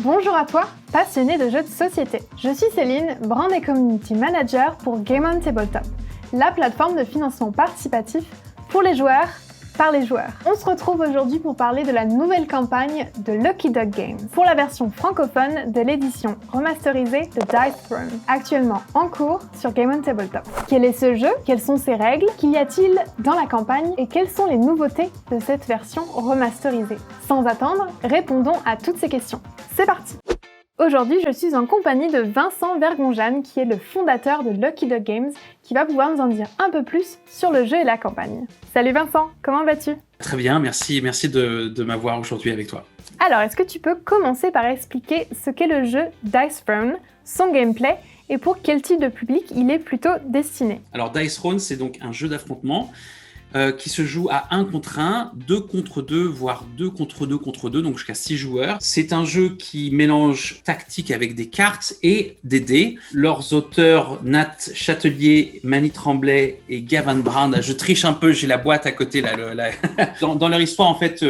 Bonjour à toi, passionné de jeux de société. Je suis Céline, Brand et Community Manager pour Game on Tabletop, la plateforme de financement participatif pour les joueurs, par les joueurs. On se retrouve aujourd'hui pour parler de la nouvelle campagne de Lucky Duck Games pour la version francophone de l'édition remasterisée de Dice Throne, actuellement en cours sur Game on Tabletop. Quel est ce jeu? Quelles sont ses règles? Qu'y a-t-il dans la campagne? Et quelles sont les nouveautés de cette version remasterisée? Sans attendre, répondons à toutes ces questions. C'est parti! Aujourd'hui, je suis en compagnie de Vincent Vergonjane, qui est le fondateur de Lucky Duck Games, qui va pouvoir nous en dire un peu plus sur le jeu et la campagne. Salut Vincent, comment vas-tu? Très bien, merci de m'avoir aujourd'hui avec toi. Alors, est-ce que tu peux commencer par expliquer ce qu'est le jeu Dice Throne, son gameplay, et pour quel type de public il est plutôt destiné? Alors Dice Throne, c'est donc un jeu d'affrontement qui se joue à 1 contre 1, 2 contre 2, voire 2 contre 2 contre 2, donc jusqu'à 6 joueurs. C'est un jeu qui mélange tactique avec des cartes et des dés. Leurs auteurs, Nat Chatelier, Mani Tremblay et Gavin Brown, je triche un peu, j'ai la boîte à côté là. Dans leur histoire, en fait,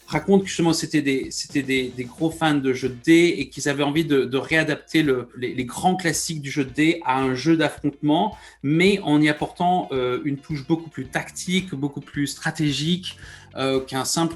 racontent que justement c'était des gros fans de jeux de dés et qu'ils avaient envie de réadapter les grands classiques du jeu de dés à un jeu d'affrontement, mais en y apportant une touche beaucoup plus tactique, beaucoup plus stratégique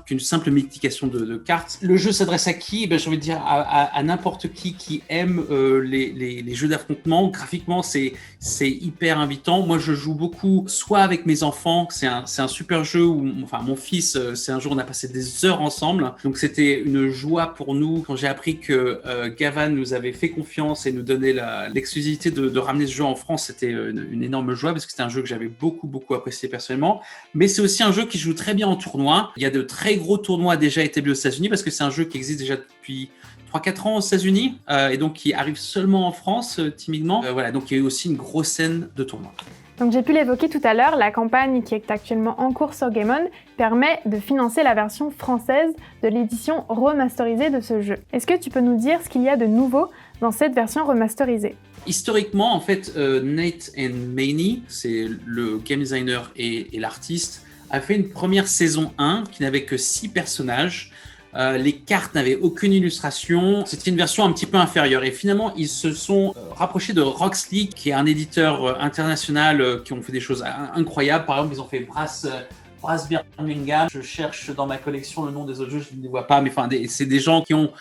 qu'une simple multiplication de cartes. Le jeu s'adresse à qui? J'ai envie de dire à n'importe qui aime les jeux d'affrontement. Graphiquement, c'est hyper invitant. Moi, je joue beaucoup, soit avec mes enfants, c'est un super jeu où, mon fils, c'est un jour on a passé des heures ensemble. Donc, c'était une joie pour nous quand j'ai appris que Gavin nous avait fait confiance et nous donnait l'exclusivité de ramener ce jeu en France. C'était une énorme joie parce que c'était un jeu que j'avais beaucoup apprécié personnellement. Mais c'est aussi un jeu qui joue très bien en tournoi. Il y a de très gros tournois déjà établis aux États-Unis parce que c'est un jeu qui existe déjà depuis 3-4 ans aux États-Unis et donc qui arrive seulement en France timidement. Donc il y a eu aussi une grosse scène de tournoi. Donc j'ai pu l'évoquer tout à l'heure, la campagne qui est actuellement en cours sur Game On permet de financer la version française de l'édition remasterisée de ce jeu. Est-ce que tu peux nous dire ce qu'il y a de nouveau dans cette version remasterisée? Historiquement, en fait, Nate Maney, c'est le game designer et l'artiste, a fait une première saison 1 qui n'avait que 6 personnages. Les cartes n'avaient aucune illustration. C'était une version un petit peu inférieure. Et finalement, ils se sont rapprochés de Roxley, qui est un éditeur international qui ont fait des choses incroyables. Par exemple, ils ont fait Brass Birmingham. Je cherche dans ma collection le nom des autres jeux, je ne les vois pas. Mais c'est des gens qui ont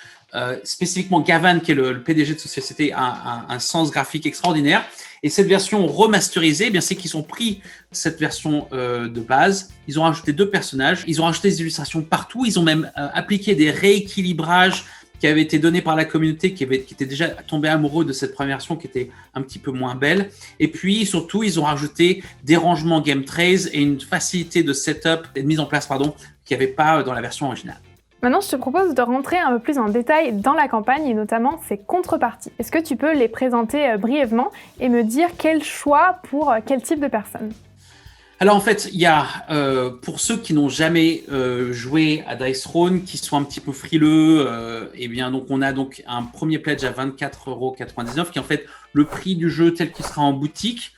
spécifiquement Gavin, qui est le PDG de cette société, un sens graphique extraordinaire. Et cette version remasterisée, c'est qu'ils ont pris cette version de base, ils ont rajouté 2 personnages, ils ont rajouté des illustrations partout, ils ont même appliqué des rééquilibrages qui avaient été donnés par la communauté, qui était déjà tombé amoureux de cette première version qui était un petit peu moins belle. Et puis surtout, ils ont rajouté des rangements game trays et une facilité de setup et de mise en place, qu'il n'y avait pas dans la version originale. Maintenant, je te propose de rentrer un peu plus en détail dans la campagne et notamment ses contreparties. Est-ce que tu peux les présenter brièvement et me dire quel choix pour quel type de personnes? Alors en fait, il y a, pour ceux qui n'ont jamais joué à Dice Throne, qui sont un petit peu frileux, donc on a donc un premier pledge à 24,99 € qui est en fait le prix du jeu tel qu'il sera en boutique.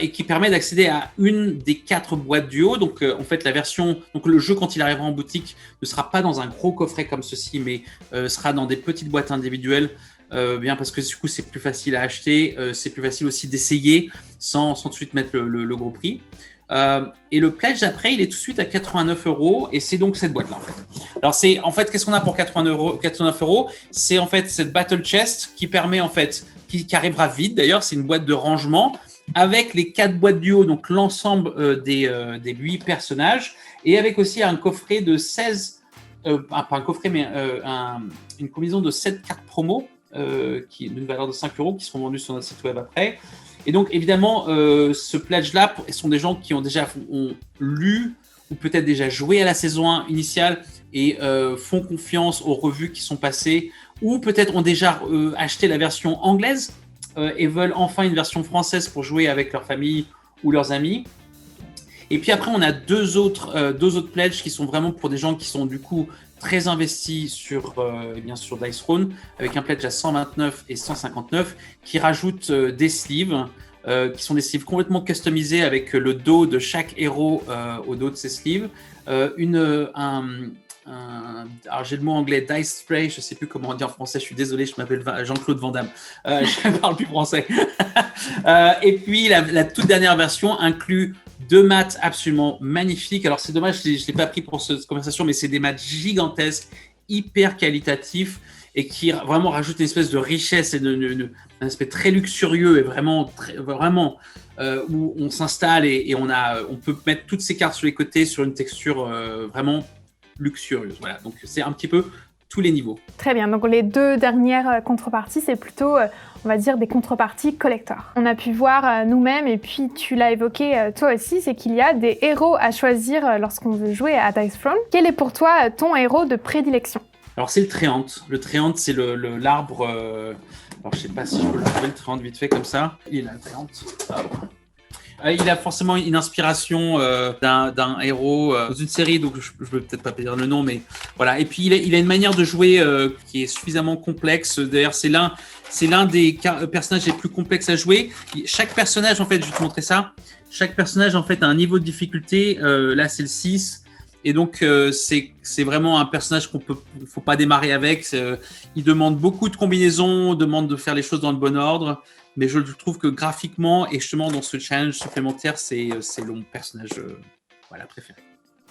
Et qui permet d'accéder à une des 4 boîtes du haut. Donc, en fait, le jeu, quand il arrivera en boutique, ne sera pas dans un gros coffret comme ceci, mais sera dans des petites boîtes individuelles, parce que du coup, c'est plus facile à acheter, c'est plus facile aussi d'essayer sans tout de suite mettre le gros prix. Et le pledge après, il est tout de suite à 89 € et c'est donc cette boîte-là en fait. Alors qu'est-ce qu'on a pour 89 €? C'est en fait cette battle chest qui permet en fait, qui arrivera vide d'ailleurs, c'est une boîte de rangement avec les 4 boîtes du haut, donc l'ensemble des 8 personnages, et avec aussi un coffret de 16, pas un coffret, mais une combinaison de 7 cartes promo, qui est d'une valeur de 5 € qui seront vendues sur notre site web après. Et donc, évidemment, ce pledge-là, sont des gens qui ont lu ou peut-être déjà joué à la saison 1 initiale et font confiance aux revues qui sont passées, ou peut-être ont déjà acheté la version anglaise et veulent enfin une version française pour jouer avec leur famille ou leurs amis. Et puis après, on a deux autres pledges qui sont vraiment pour des gens qui sont du coup très investis sur Dice Throne, avec un pledge à 129 et 159 qui rajoutent des sleeves, qui sont des sleeves complètement customisés avec le dos de chaque héros au dos de ces sleeves, alors j'ai le mot anglais, Dice Spray, je sais plus comment on dit en français, je suis désolé, je m'appelle Jean-Claude Van Damme, je ne parle plus français. Et puis la toute dernière version inclut 2 mats absolument magnifiques. Alors c'est dommage, je ne l'ai pas pris pour cette conversation, mais c'est des mats gigantesques, hyper qualitatifs et qui vraiment rajoutent une espèce de richesse et un aspect très luxurieux et vraiment où on s'installe et on peut mettre toutes ces cartes sur les côtés sur une texture vraiment luxurieuse. Voilà, donc c'est un petit peu tous les niveaux. Très bien, donc les 2 dernières contreparties, c'est plutôt, on va dire, des contreparties collector. On a pu voir nous-mêmes, et puis tu l'as évoqué toi aussi, c'est qu'il y a des héros à choisir lorsqu'on veut jouer à Dice Throne. Quel est pour toi ton héros de prédilection? Alors c'est le Tréante. Le Tréante, c'est l'arbre... alors je sais pas si je peux le trouver, le Tréante, vite fait comme ça. Il est là, le Tréante. Il a forcément une inspiration d'un héros dans une série, donc je ne veux peut-être pas dire le nom, mais voilà. Et puis il a une manière de jouer qui est suffisamment complexe. D'ailleurs, c'est l'un des personnages les plus complexes à jouer. Chaque personnage, en fait, je vais te montrer ça. Chaque personnage, en fait, a un niveau de difficulté. Là, c'est le 6. Et donc, c'est vraiment un personnage faut pas démarrer avec. Il demande beaucoup de combinaisons, demande de faire les choses dans le bon ordre. Mais je trouve que graphiquement et justement dans ce challenge supplémentaire, c'est mon personnage préféré.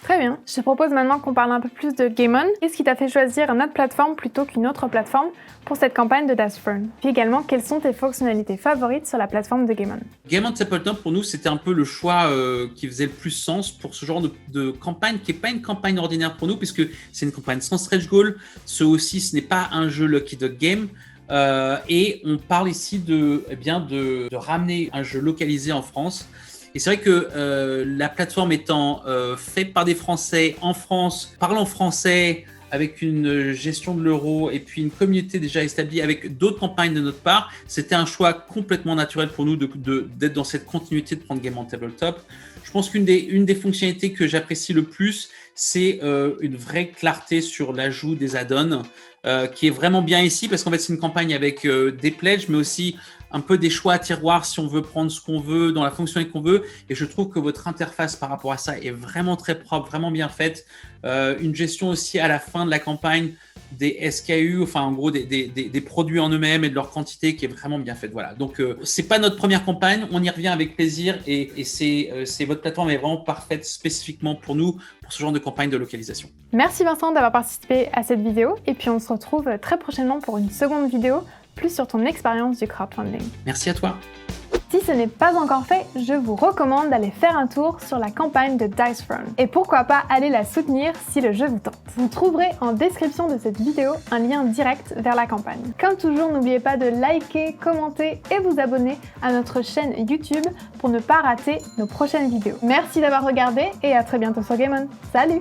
Très bien. Je te propose maintenant qu'on parle un peu plus de Game On. Qu'est-ce qui t'a fait choisir notre plateforme plutôt qu'une autre plateforme pour cette campagne de Dice Throne? Puis également, quelles sont tes fonctionnalités favorites sur la plateforme de Game On? Game On Tabletop, pour nous, c'était un peu le choix qui faisait le plus sens pour ce genre de campagne, qui n'est pas une campagne ordinaire pour nous, puisque c'est une campagne sans stretch goal. Ce n'est pas un jeu Lucky Dog Game. Et on parle ici de ramener un jeu localisé en France. Et c'est vrai que la plateforme étant faite par des Français en France, parlant français, avec une gestion de l'euro et puis une communauté déjà établie avec d'autres campagnes de notre part, c'était un choix complètement naturel pour nous d'être dans cette continuité de prendre Game on Tabletop. Je pense qu'une des fonctionnalités que j'apprécie le plus, c'est une vraie clarté sur l'ajout des add-ons, qui est vraiment bien ici, parce qu'en fait, c'est une campagne avec des pledges, mais aussi un peu des choix à tiroir si on veut prendre ce qu'on veut, dans la fonctionnalité qu'on veut. Et je trouve que votre interface par rapport à ça est vraiment très propre, vraiment bien faite. Une gestion aussi à la fin de la campagne des SKU, enfin en gros des produits en eux-mêmes et de leur quantité qui est vraiment bien faite. Voilà. Donc c'est pas notre première campagne, on y revient avec plaisir et c'est votre plateforme est vraiment parfaite spécifiquement pour nous, pour ce genre de campagne de localisation. Merci Vincent d'avoir participé à cette vidéo et puis on se retrouve très prochainement pour une seconde vidéo plus sur ton expérience du crowdfunding. Merci à toi. Si ce n'est pas encore fait, je vous recommande d'aller faire un tour sur la campagne de Dice Throne. Et pourquoi pas aller la soutenir si le jeu vous tente. Vous trouverez en description de cette vidéo un lien direct vers la campagne. Comme toujours, n'oubliez pas de liker, commenter et vous abonner à notre chaîne YouTube pour ne pas rater nos prochaines vidéos. Merci d'avoir regardé et à très bientôt sur Game On. Salut!